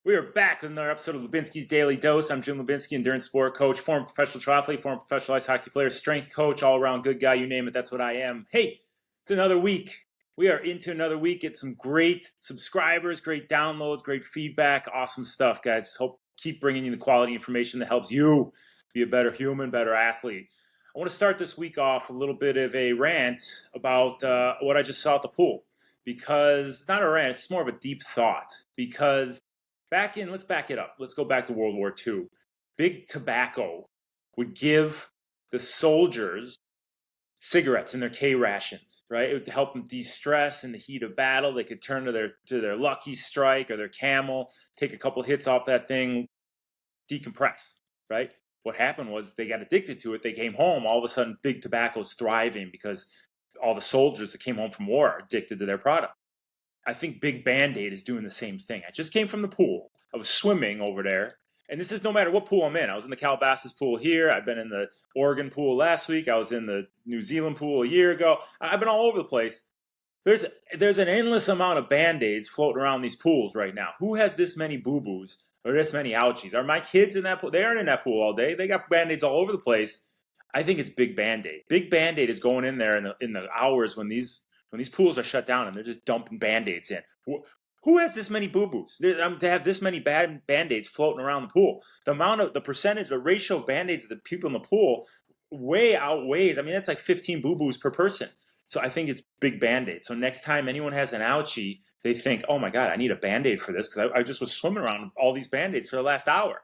We are back with another episode of Lubinski's Daily Dose. I'm Jim Lubinski, endurance sport coach, former professional triathlete, former professional ice hockey player, strength coach, all-around good guy, you name it, that's what I am. Hey, it's another week. We are into another week. Get some great subscribers, great downloads, great feedback, awesome stuff, guys. Hope keep bringing you the quality information that helps you be a better human, better athlete. I want to start this week off a little bit of a rant about what I just saw at the pool. Because it's not a rant, it's more of a deep thought. Because let's back it up. Let's go back to World War II. Big tobacco would give the soldiers cigarettes in their K rations, right? It would help them de-stress in the heat of battle. They could turn to their Lucky Strike or their Camel, take a couple hits off that thing, decompress, right? What happened was they got addicted to it. They came home. All of a sudden, big tobacco's thriving because all the soldiers that came home from war are addicted to their product. I think Big Band-Aid is doing the same thing. I just came from the pool. I was swimming over there. And this is no matter what pool I'm in. I was in the Calabasas pool here. I've been in the Oregon pool last week. I was in the New Zealand pool a year ago. I've been all over the place. There's an endless amount of Band-Aids floating around these pools right now. Who has this many boo-boos or this many ouchies? Are my kids in that pool? They aren't in that pool all day. They got Band-Aids all over the place. I think it's Big Band-Aid. Big Band-Aid is going in there in the hours when these pools are shut down and they're just dumping Band-Aids in. Who has this many boo-boos? To have this many bad Band-Aids floating around the pool. The percentage, the ratio of Band-Aids of the people in the pool way outweighs. I mean, that's like 15 boo-boos per person. So I think it's Big Band-Aid. So next time anyone has an ouchie, they think, oh my God, I need a Band-Aid for this because I just was swimming around all these Band-Aids for the last hour.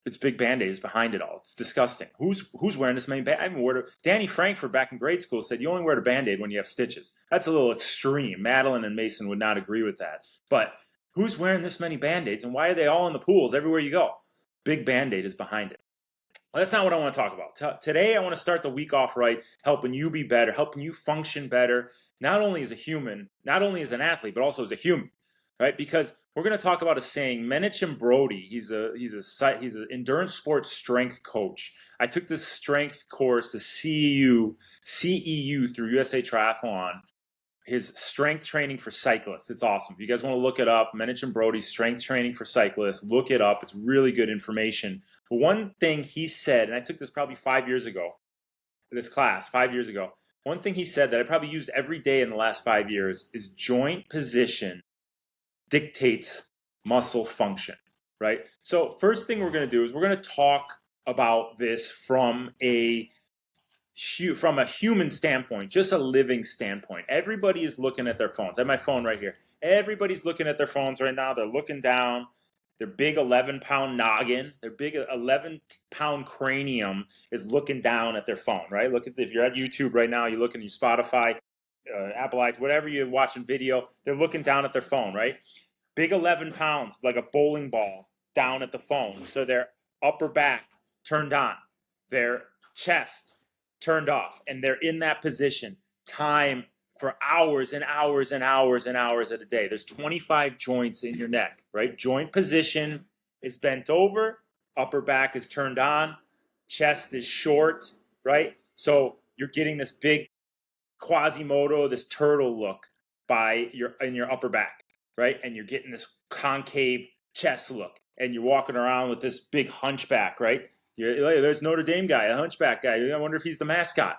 It's Big Band-Aids behind it all. It's disgusting. Who's wearing this many Band-Aids? Danny Frankfurt back in grade school said you only wear the Band-Aid when you have stitches. That's a little extreme. Madeline and Mason would not agree with that. But who's wearing this many Band-Aids and why are they all in the pools everywhere you go? Big Band-Aid is behind it. Well, that's not what I want to talk about. Today I want to start the week off right, helping you be better, helping you function better, not only as a human, not only as an athlete, but also as a human. Right, because we're going to talk about a saying. Menachem Brody, he's an endurance sports strength coach. I took this strength course, the CEU through USA Triathlon. His strength training for cyclists. It's awesome. If you guys want to look it up, Menachem Brody's strength training for cyclists, look it up. It's really good information. But one thing he said, and I took this probably 5 years ago, this class 5 years ago. One thing he said that I probably used every day in the last 5 years is joint position dictates muscle function, right? So first thing we're going to do is we're going to talk about this from a human standpoint, just a living standpoint. Everybody is looking at their phones. I have my phone right here. Everybody's looking at their phones right now. They're looking down. Their big 11-pound noggin, their big 11-pound cranium is looking down at their phone, right? If you're at YouTube right now, you look in your Spotify, Apple iTunes, whatever you're watching video, they're looking down at their phone, right? Big 11 pounds, like a bowling ball, down at the phone. So their upper back turned on, their chest turned off, and they're in that position time for hours and hours and hours and hours at a day. There's 25 joints in your neck, right? Joint position is bent over, upper back is turned on, chest is short, right? So you're getting this big Quasimodo, this turtle look in your upper back, right? And you're getting this concave chest look, and you're walking around with this big hunchback, right? There's Notre Dame guy, a hunchback guy. I wonder if he's the mascot.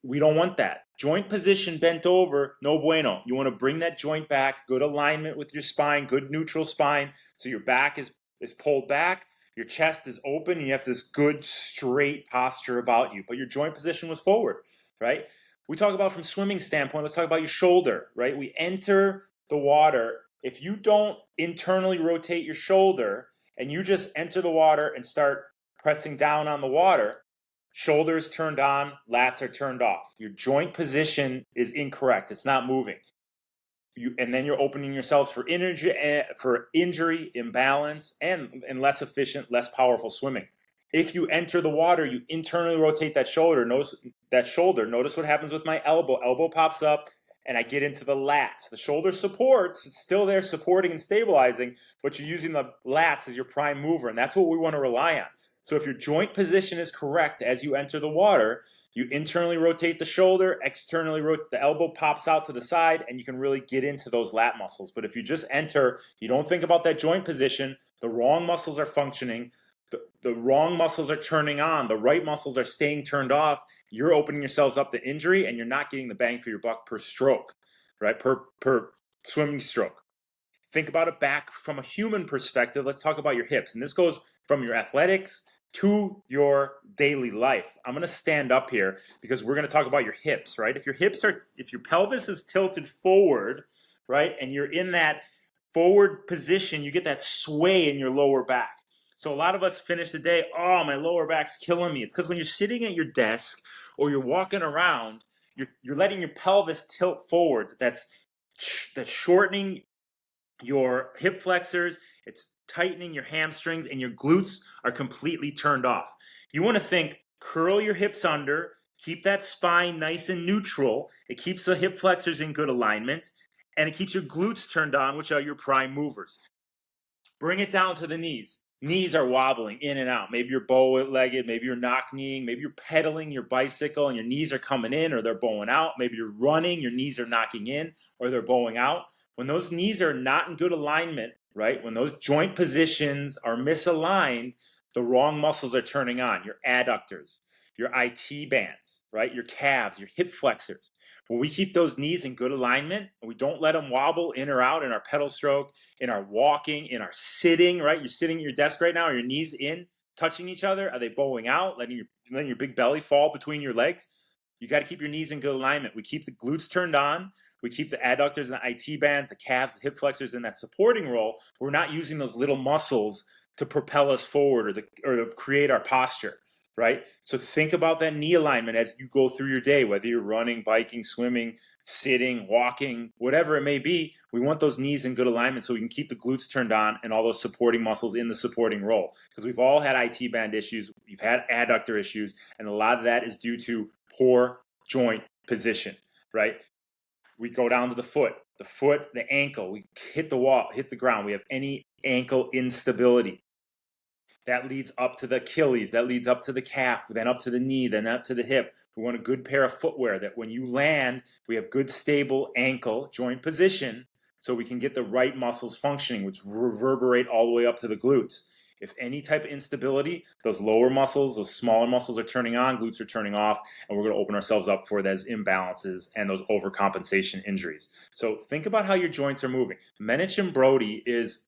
We don't want that. Joint position bent over, no bueno. You want to bring that joint back, good alignment with your spine, good neutral spine, so your back is pulled back, your chest is open, and you have this good straight posture about you. But your joint position was forward, right? We talk about from swimming standpoint, let's talk about your shoulder, right? We enter the water. If you don't internally rotate your shoulder and you just enter the water and start pressing down on the water, shoulders turned on, lats are turned off. Your joint position is incorrect. It's not moving. And then you're opening yourselves for injury, imbalance, and less efficient, less powerful swimming. If you enter the water, you internally rotate that shoulder. Notice what happens with my elbow. Elbow pops up, and I get into the lats. The shoulder supports. It's still there supporting and stabilizing, but you're using the lats as your prime mover, and that's what we want to rely on. So if your joint position is correct as you enter the water, You internally rotate the shoulder, externally rotate the elbow, pops out to the side, and you can really get into those lat muscles. But if you just enter, you don't think about that joint position, the wrong muscles are functioning, the wrong muscles are turning on, the right muscles are staying turned off, you're opening yourselves up to injury, and you're not getting the bang for your buck per stroke, right? Per swimming stroke. Think about it back from a human perspective. Let's talk about your hips. And this goes from your athletics to your daily life. I'm going to stand up here because we're going to talk about your hips, right? If your pelvis is tilted forward, right, and you're in that forward position, you get that sway in your lower back. So a lot of us finish the day, oh, my lower back's killing me. It's because when you're sitting at your desk or you're walking around, you're letting your pelvis tilt forward. That's shortening your hip flexors, it's tightening your hamstrings, and your glutes are completely turned off. You want to think, curl your hips under, keep that spine nice and neutral. It keeps the hip flexors in good alignment, and it keeps your glutes turned on, which are your prime movers. Bring it down to the knees. Knees are wobbling in and out. Maybe you're bow-legged, maybe you're knock-kneeing, maybe you're pedaling your bicycle and your knees are coming in or they're bowing out. Maybe you're running, your knees are knocking in or they're bowing out. When those knees are not in good alignment, right, when those joint positions are misaligned, the wrong muscles are turning on. Your adductors, your IT bands, right, your calves, your hip flexors. When we keep those knees in good alignment and we don't let them wobble in or out in our pedal stroke, in our walking, in our sitting, right? You're sitting at your desk right now, are your knees in, touching each other? Are they bowing out, letting your big belly fall between your legs? You got to keep your knees in good alignment. We keep the glutes turned on. We keep the adductors and the IT bands, the calves, the hip flexors in that supporting role. We're not using those little muscles to propel us forward or to create our posture. Right? So think about that knee alignment as you go through your day, whether you're running, biking, swimming, sitting, walking, whatever it may be. We want those knees in good alignment so we can keep the glutes turned on and all those supporting muscles in the supporting role. Because we've all had IT band issues, we've had adductor issues, and a lot of that is due to poor joint position, right? We go down to the foot, the ankle, we hit the wall, hit the ground. We have any ankle instability. That leads up to the Achilles, that leads up to the calf, then up to the knee, then up to the hip. We want a good pair of footwear that when you land, we have good stable ankle joint position so we can get the right muscles functioning, which reverberate all the way up to the glutes. If any type of instability, those lower muscles, those smaller muscles are turning on, glutes are turning off, and we're going to open ourselves up for those imbalances and those overcompensation injuries. So think about how your joints are moving. Menachem Brody is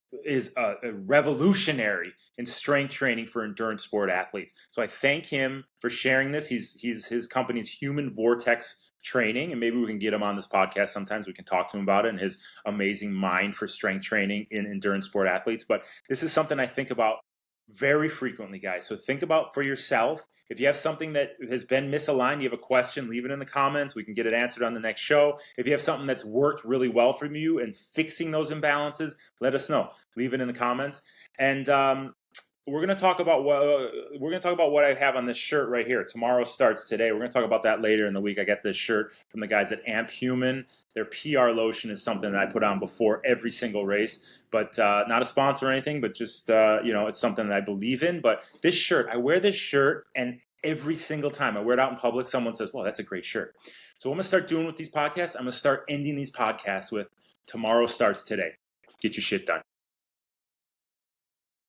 a revolutionary in strength training for endurance sport athletes. So I thank him for sharing this. His company's Human Vortex Training, and maybe we can get him on this podcast. Sometimes we can talk to him about it and his amazing mind for strength training in endurance sport athletes. But this is something I think about very frequently, guys. So think about for yourself. If you have something that has been misaligned, you have a question, leave it in the comments. We can get it answered on the next show. If you have something that's worked really well for you and fixing those imbalances, let us know. Leave it in the comments. And we're going to talk about what I have on this shirt right here. Tomorrow starts today. We're going to talk about that later in the week. I got this shirt from the guys at Amp Human. Their PR lotion is something that I put on before every single race, but not a sponsor or anything, but just it's something that I believe in. But this shirt, I wear this shirt, and every single time I wear it out in public, someone says, "Well, that's a great shirt." So what I'm going to start doing with these podcasts, I'm going to start ending these podcasts with "Tomorrow starts today. Get your shit done."